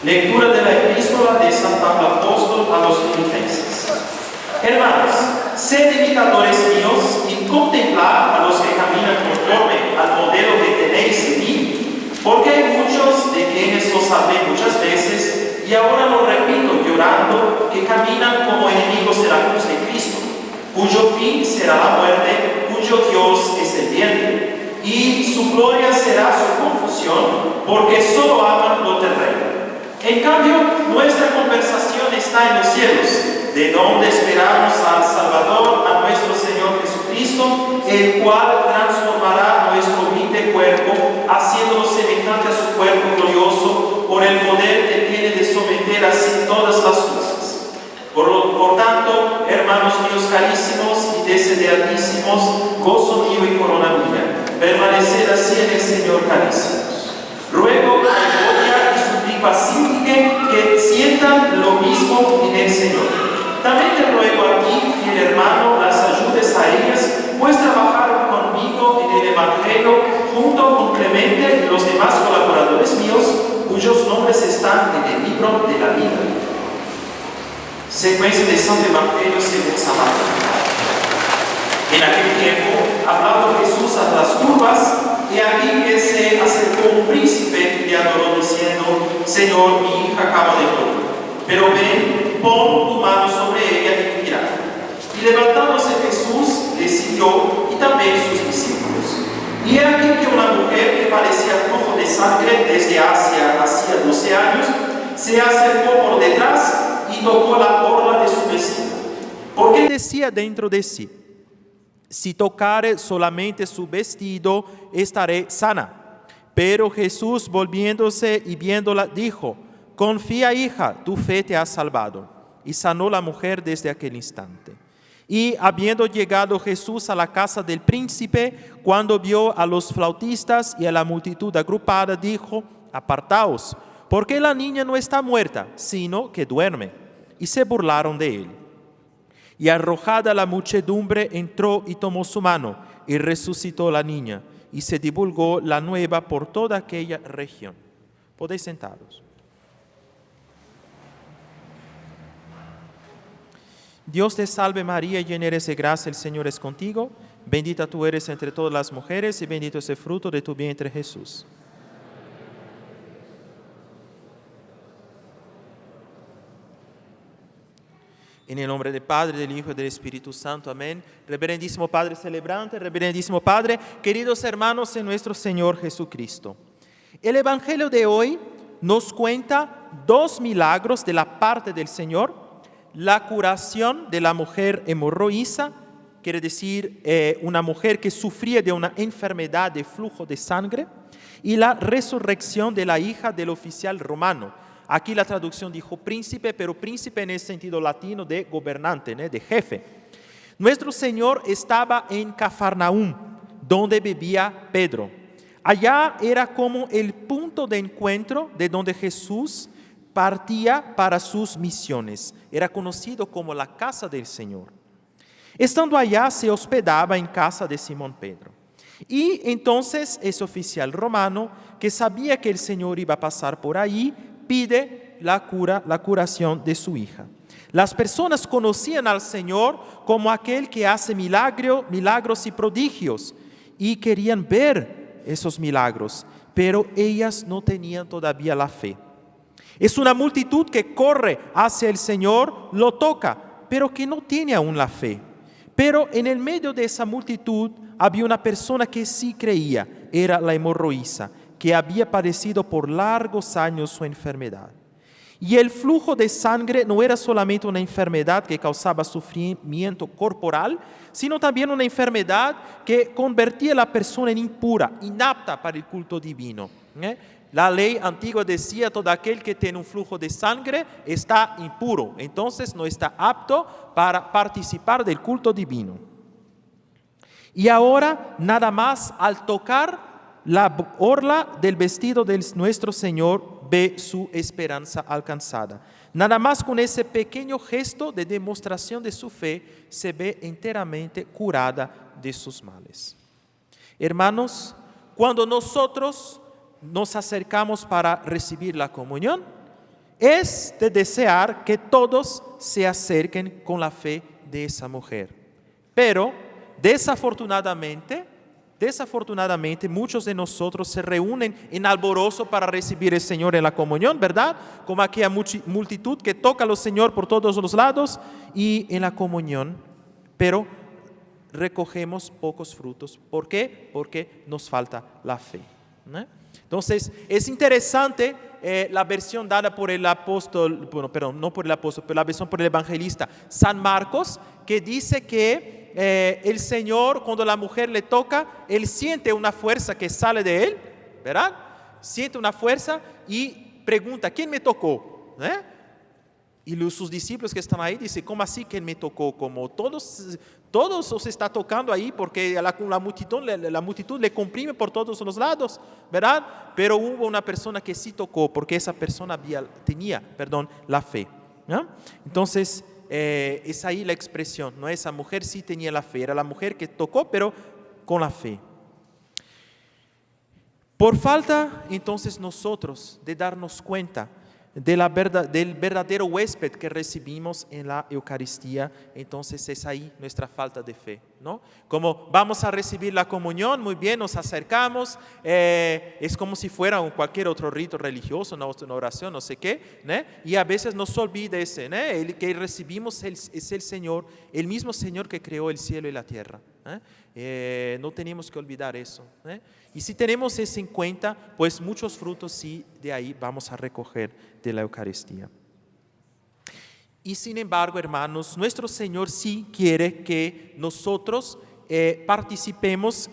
Lectura de la epístola de San Pablo Apóstol a los Filipenses. Hermanos, sed imitadores míos y contemplad a los que caminan conforme al modelo que tenéis en mí, porque hay muchos de quienes os hablé muchas veces, y ahora lo repito llorando, que caminan como enemigos de la cruz de Cristo, cuyo fin será la muerte, cuyo Dios es el vientre, y su gloria será su confusión, porque solo aman lo terreno. En cambio, nuestra conversación está en los cielos, de donde esperamos al Salvador, a nuestro Señor Jesucristo, el cual transformará nuestro humilde cuerpo, haciéndolo semejante a su cuerpo glorioso, por el poder que tiene de someter así todas las cosas. Por tanto, hermanos míos carísimos y deseadísimos, gozo mío y corona mía, permaneced así en el Señor carísimos. Ruego, así que sientan lo mismo en el Señor. También te ruego a ti, fiel hermano, las ayudes a ellas, pues trabajaron conmigo en el Evangelio junto con Clemente y los demás colaboradores míos, cuyos nombres están en el libro de la vida. Secuencia de Santo Evangelio según San Marcos. En aquel tiempo, hablando Jesús a las turbas, y aquí que se acercó un príncipe y adoró diciendo: Señor, mi hija acaba de morir, pero ven, pon tu mano sobre ella y mira. Y levantándose Jesús le siguió, y también sus discípulos. Y he aquí que una mujer que parecía flujo de sangre desde hacía 12 años, se acercó por detrás y tocó la orla de su vestido. Porque decía dentro de sí: si tocare solamente su vestido, estaré sana. Pero Jesús, volviéndose y viéndola, dijo: confía, hija, tu fe te ha salvado. Y sanó la mujer desde aquel instante. Y habiendo llegado Jesús a la casa del príncipe, cuando vio a los flautistas y a la multitud agrupada, dijo: apartaos, porque la niña no está muerta, sino que duerme. Y se burlaron de él. Y arrojada la muchedumbre, entró y tomó su mano, y resucitó la niña, y se divulgó la nueva por toda aquella región. Podéis sentaros. Dios te salve María, llena eres de gracia, el Señor es contigo. Bendita tú eres entre todas las mujeres, y bendito es el fruto de tu vientre Jesús. En el nombre del Padre, del Hijo y del Espíritu Santo. Amén. Reverendísimo Padre celebrante, reverendísimo Padre, queridos hermanos en nuestro Señor Jesucristo. El Evangelio de hoy nos cuenta dos milagros de la parte del Señor: la curación de la mujer hemorroísa, quiere decir una mujer que sufría de una enfermedad de flujo de sangre, y la resurrección de la hija del oficial romano. Aquí la traducción dijo príncipe, pero príncipe en el sentido latino de gobernante, de jefe. Nuestro Señor estaba en Cafarnaúm, donde vivía Pedro. Allá era como el punto de encuentro de donde Jesús partía para sus misiones. Era conocido como la casa del Señor. Estando allá, se hospedaba en casa de Simón Pedro. Y entonces ese oficial romano, que sabía que el Señor iba a pasar por ahí, pide la curación de su hija. Las personas conocían al Señor como aquel que hace milagros y prodigios, y querían ver esos milagros, pero ellas no tenían todavía la fe. Es una multitud que corre hacia el Señor, lo toca, pero que no tiene aún la fe. Pero en el medio de esa multitud había una persona que sí creía, era la hemorroísa, que había padecido por largos años su enfermedad. Y el flujo de sangre no era solamente una enfermedad que causaba sufrimiento corporal, sino también una enfermedad que convertía a la persona en impura, inapta para el culto divino. La ley antigua decía: todo aquel que tiene un flujo de sangre está impuro, entonces no está apto para participar del culto divino. Y ahora, nada más al tocar la orla del vestido de nuestro Señor, ve su esperanza alcanzada. Nada más con ese pequeño gesto de demostración de su fe, se ve enteramente curada de sus males. Hermanos, cuando nosotros nos acercamos para recibir la comunión, es de desear que todos se acerquen con la fe de esa mujer. Pero, desafortunadamente, muchos de nosotros se reúnen en alborozo para recibir al Señor en la comunión, ¿verdad? Como aquella multitud que toca al Señor por todos los lados y en la comunión, pero recogemos pocos frutos. ¿Por qué? Porque nos falta la fe, ¿no? Entonces, es interesante la versión dada por el apóstol, bueno, perdón, no por el apóstol, pero la versión por el evangelista San Marcos, que dice que el Señor, cuando la mujer le toca, Él siente una fuerza que sale de Él, ¿verdad? Siente una fuerza y pregunta, ¿quién me tocó? Y sus discípulos que están ahí dicen, ¿cómo así que Él me tocó? Como todos os está tocando ahí porque la multitud le comprime por todos los lados, ¿verdad? Pero hubo una persona que sí tocó porque esa persona tenía la fe, ¿no? Entonces, es ahí la expresión, ¿no? Esa mujer sí tenía la fe, era la mujer que tocó, pero con la fe. Por falta, entonces, nosotros de darnos cuenta del verdadero huésped que recibimos en la Eucaristía, entonces es ahí nuestra falta de fe, ¿no? Como vamos a recibir la comunión, muy bien, nos acercamos, es como si fuera cualquier otro rito religioso, una oración, no sé qué, ¿no? Y a veces nos olvida ese, ¿no? El que recibimos es el Señor, el mismo Señor que creó el cielo y la tierra, ¿no? No tenemos que olvidar eso, ¿no? Y si tenemos eso en cuenta, pues muchos frutos sí de ahí vamos a recoger de la Eucaristía. Y sin embargo, hermanos, nuestro Señor sí quiere que nosotros participemos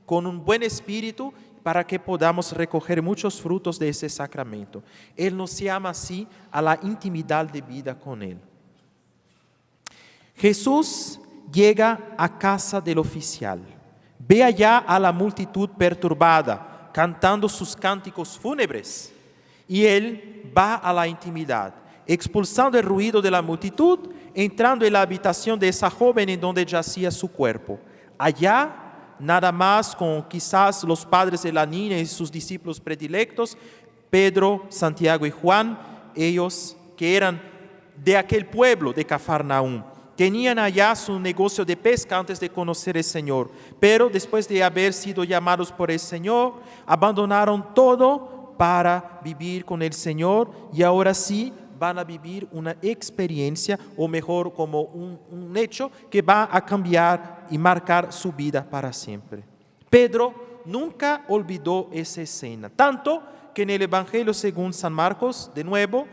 con un buen espíritu para que podamos recoger muchos frutos de ese sacramento. Él nos llama así a la intimidad de vida con Él. Jesús llega a casa del oficial. Ve allá a la multitud perturbada, cantando sus cánticos fúnebres. Y Él va a la intimidad, expulsando el ruido de la multitud, entrando en la habitación de esa joven en donde yacía su cuerpo. Allá, nada más con quizás los padres de la niña y sus discípulos predilectos, Pedro, Santiago y Juan, ellos que eran de aquel pueblo de Cafarnaúm. Tenían allá su negocio de pesca antes de conocer al Señor, pero después de haber sido llamados por el Señor, abandonaron todo para vivir con el Señor y ahora sí van a vivir una experiencia, o mejor como un hecho que va a cambiar y marcar su vida para siempre. Pedro nunca olvidó esa escena, tanto que en el Evangelio según San Marcos, de nuevo,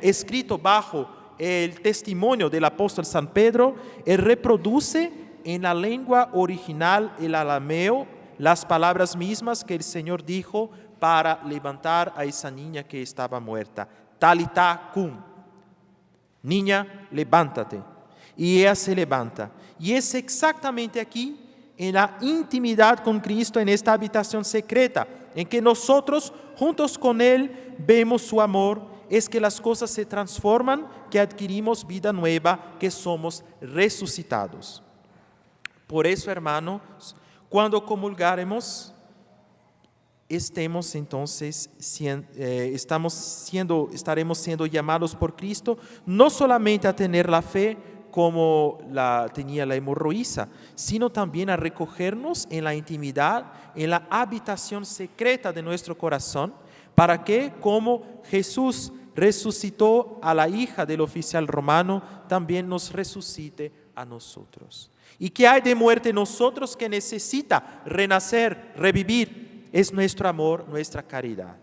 escrito bajo el testimonio del apóstol San Pedro, él reproduce en la lengua original, el arameo, las palabras mismas que el Señor dijo para levantar a esa niña que estaba muerta. Talitá cum, niña, levántate. Y ella se levanta. Y es exactamente aquí, en la intimidad con Cristo, en esta habitación secreta, en que nosotros, juntos con Él, vemos su amor, es que las cosas se transforman, que adquirimos vida nueva, que somos resucitados. Por eso, hermanos, cuando comulgaremos, estaremos siendo llamados por Cristo, no solamente a tener la fe como tenía la hemorroísa, sino también a recogernos en la intimidad, en la habitación secreta de nuestro corazón, para que, como Jesús resucitó a la hija del oficial romano, también nos resucite a nosotros. ¿Y qué hay de muerte en nosotros que necesita renacer, revivir? Es nuestro amor, nuestra caridad.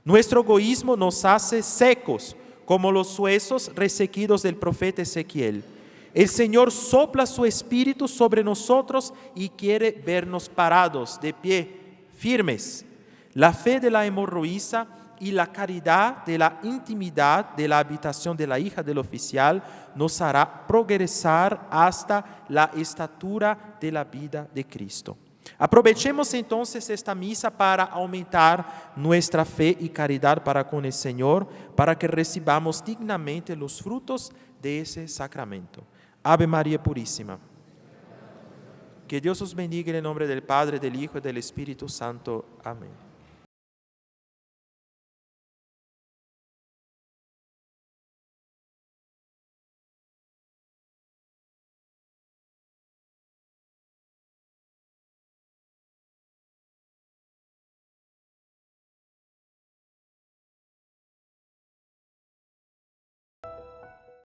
Nuestro egoísmo nos hace secos, como los huesos resequidos del profeta Ezequiel. El Señor sopla su espíritu sobre nosotros y quiere vernos parados, de pie, firmes. La fe de la hemorroísa y la caridad de la intimidad de la habitación de la hija del oficial nos hará progresar hasta la estatura de la vida de Cristo. Aprovechemos entonces esta misa para aumentar nuestra fe y caridad para con el Señor, para que recibamos dignamente los frutos de ese sacramento. Ave María Purísima. Que Dios os bendiga en el nombre del Padre, del Hijo y del Espíritu Santo. Amén.